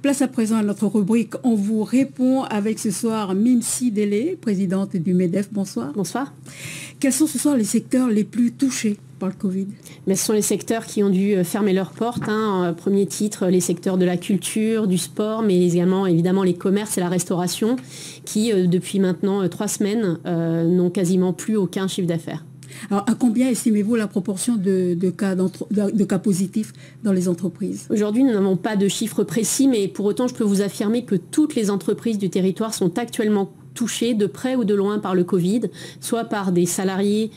Place à présent à notre rubrique. On vous répond avec ce soir Mimsi Délé, présidente du MEDEF. Bonsoir. Bonsoir. Quels sont ce soir les secteurs les plus touchés par le Covid? Mais ce sont les secteurs qui ont dû fermer leurs portes. En premier titre, les secteurs de la culture, du sport, mais également évidemment les commerces et la restauration qui, depuis maintenant 3 semaines, n'ont quasiment plus aucun chiffre d'affaires. Alors, à combien estimez-vous la proportion de cas positifs dans les entreprises? Aujourd'hui, nous n'avons pas de chiffres précis, mais pour autant, je peux vous affirmer que toutes les entreprises du territoire sont actuellement touchées de près ou de loin par le Covid, soit par des salariés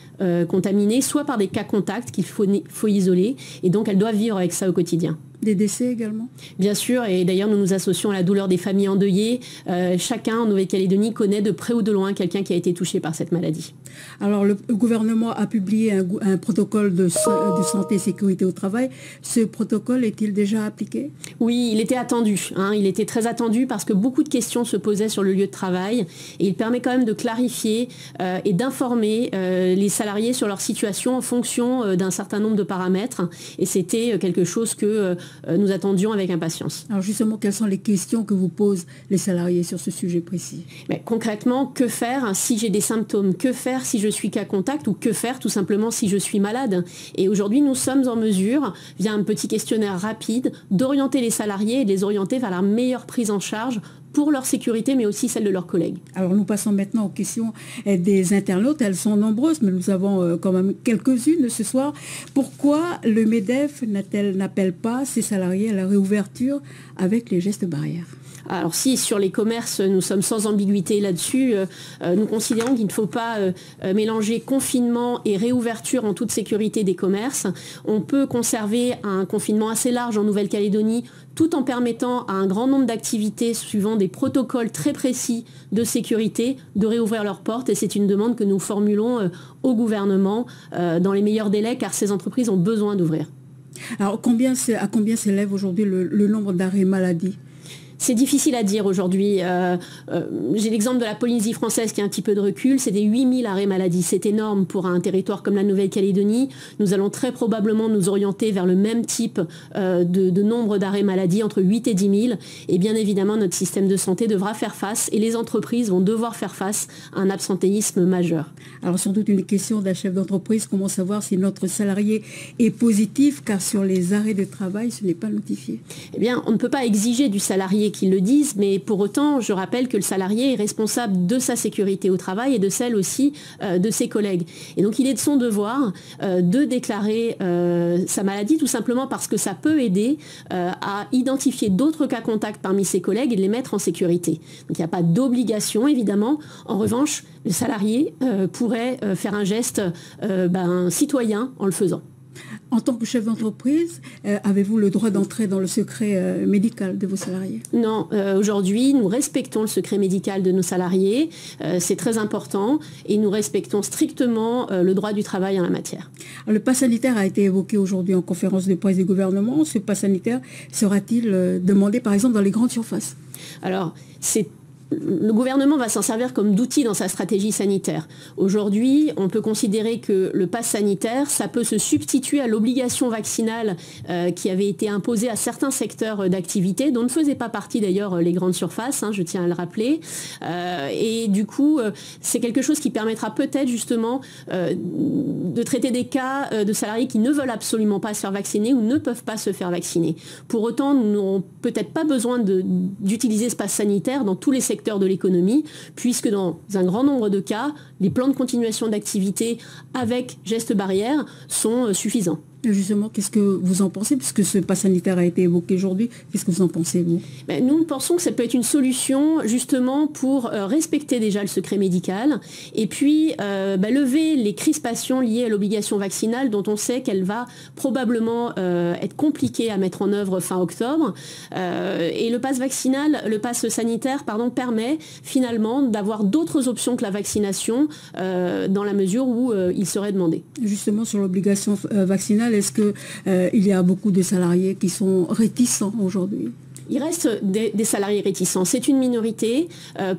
contaminés, soit par des cas contacts qu'il faut isoler. Et donc, elles doivent vivre avec ça au quotidien. Des décès également? Bien sûr, et d'ailleurs nous nous associons à la douleur des familles endeuillées. Chacun en Nouvelle-Calédonie connaît de près ou de loin quelqu'un qui a été touché par cette maladie. Alors le gouvernement a publié un protocole de santé et sécurité au travail. Ce protocole est-il déjà appliqué? Oui, il était attendu. Il était très attendu parce que beaucoup de questions se posaient sur le lieu de travail. Et il permet quand même de clarifier et d'informer les salariés sur leur situation en fonction d'un certain nombre de paramètres. Et c'était quelque chose que nous attendions avec impatience. Alors justement, quelles sont les questions que vous posent les salariés sur ce sujet précis? Mais concrètement, que faire si j'ai des symptômes? Que faire si je suis cas contact? Ou que faire tout simplement si je suis malade? Et aujourd'hui, nous sommes en mesure, via un petit questionnaire rapide, d'orienter les salariés et de les orienter vers la meilleure prise en charge pour leur sécurité, mais aussi celle de leurs collègues. Alors nous passons maintenant aux questions des internautes. Elles sont nombreuses, mais nous avons quand même quelques-unes ce soir. Pourquoi le MEDEF n'appelle pas ses salariés à la réouverture avec les gestes barrières? Alors si sur les commerces, nous sommes sans ambiguïté là-dessus, nous considérons qu'il ne faut pas mélanger confinement et réouverture en toute sécurité des commerces. On peut conserver un confinement assez large en Nouvelle-Calédonie tout en permettant à un grand nombre d'activités suivant des protocoles très précis de sécurité de réouvrir leurs portes. Et c'est une demande que nous formulons au gouvernement dans les meilleurs délais car ces entreprises ont besoin d'ouvrir. Alors à combien s'élève aujourd'hui le nombre d'arrêts maladie? C'est difficile à dire aujourd'hui. J'ai l'exemple de la Polynésie française qui a un petit peu de recul. C'est des 8000 arrêts maladie. C'est énorme pour un territoire comme la Nouvelle-Calédonie. Nous allons très probablement nous orienter vers le même type de nombre d'arrêts maladie, entre 8 et 10 000. Et bien évidemment, notre système de santé devra faire face et les entreprises vont devoir faire face à un absentéisme majeur. Alors sans doute une question d'un chef d'entreprise, comment savoir si notre salarié est positif, car sur les arrêts de travail, ce n'est pas notifié? Eh bien, on ne peut pas exiger du salarié qu'ils le disent, mais pour autant, je rappelle que le salarié est responsable de sa sécurité au travail et de celle aussi de ses collègues. Et donc, il est de son devoir de déclarer sa maladie, tout simplement parce que ça peut aider à identifier d'autres cas contacts parmi ses collègues et de les mettre en sécurité. Donc, il n'y a pas d'obligation, évidemment. En revanche, le salarié pourrait faire un geste citoyen en le faisant. En tant que chef d'entreprise, avez-vous le droit d'entrer dans le secret médical de vos salariés? Non, aujourd'hui, nous respectons le secret médical de nos salariés. C'est très important et nous respectons strictement le droit du travail en la matière. Alors, le pass sanitaire a été évoqué aujourd'hui en conférence de presse du gouvernement. Ce pass sanitaire sera-t-il demandé, par exemple, dans les grandes surfaces? Alors, le gouvernement va s'en servir comme d'outil dans sa stratégie sanitaire. Aujourd'hui, on peut considérer que le pass sanitaire, ça peut se substituer à l'obligation vaccinale qui avait été imposée à certains secteurs d'activité, dont ne faisaient pas partie d'ailleurs les grandes surfaces, je tiens à le rappeler. Et du coup, c'est quelque chose qui permettra peut-être justement de traiter des cas de salariés qui ne veulent absolument pas se faire vacciner ou ne peuvent pas se faire vacciner. Pour autant, nous n'aurons peut-être pas besoin d'utiliser ce pass sanitaire dans tous les secteurs de l'économie, puisque dans un grand nombre de cas, les plans de continuation d'activité avec gestes barrières sont suffisants. Et justement, qu'est-ce que vous en pensez, puisque ce pass sanitaire a été évoqué aujourd'hui? Qu'est-ce que vous en pensez, vous? Nous pensons que ça peut être une solution justement pour respecter déjà le secret médical et puis lever les crispations liées à l'obligation vaccinale dont on sait qu'elle va probablement être compliquée à mettre en œuvre fin octobre. Et le pass sanitaire permet finalement d'avoir d'autres options que la vaccination dans la mesure où il serait demandé. Justement, sur l'obligation vaccinale, patronale, est-ce qu'il y a beaucoup de salariés qui sont réticents aujourd'hui? Il reste des salariés réticents. C'est une minorité.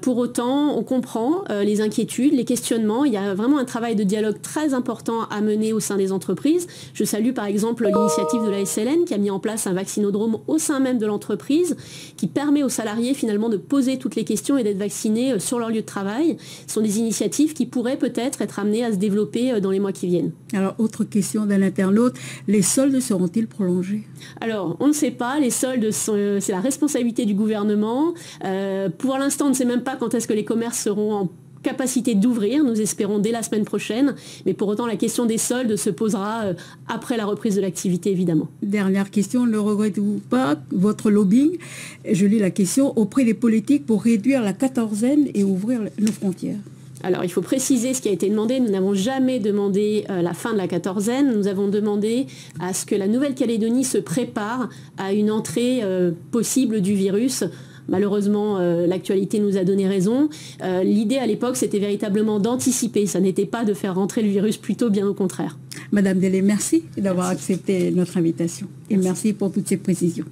Pour autant, on comprend les inquiétudes, les questionnements. Il y a vraiment un travail de dialogue très important à mener au sein des entreprises. Je salue par exemple l'initiative de la SLN qui a mis en place un vaccinodrome au sein même de l'entreprise qui permet aux salariés finalement de poser toutes les questions et d'être vaccinés sur leur lieu de travail. Ce sont des initiatives qui pourraient peut-être être amenées à se développer dans les mois qui viennent. Alors, autre question d'un internaute, les soldes seront-ils prolongés? Alors, on ne sait pas. Les soldes, c'est la responsabilité du gouvernement. Pour l'instant, on ne sait même pas quand est-ce que les commerces seront en capacité d'ouvrir. Nous espérons dès la semaine prochaine. Mais pour autant, la question des soldes se posera après la reprise de l'activité, évidemment. Dernière question, ne regrettez-vous pas votre lobbying? Je lis la question, auprès des politiques pour réduire la quatorzaine et ouvrir nos frontières. Alors, il faut préciser ce qui a été demandé. Nous n'avons jamais demandé la fin de la quatorzaine. Nous avons demandé à ce que la Nouvelle-Calédonie se prépare à une entrée possible du virus. Malheureusement, l'actualité nous a donné raison. L'idée à l'époque, c'était véritablement d'anticiper. Ça n'était pas de faire rentrer le virus, plutôt bien au contraire. Madame Delay, merci d'avoir accepté notre invitation. Et merci pour toutes ces précisions.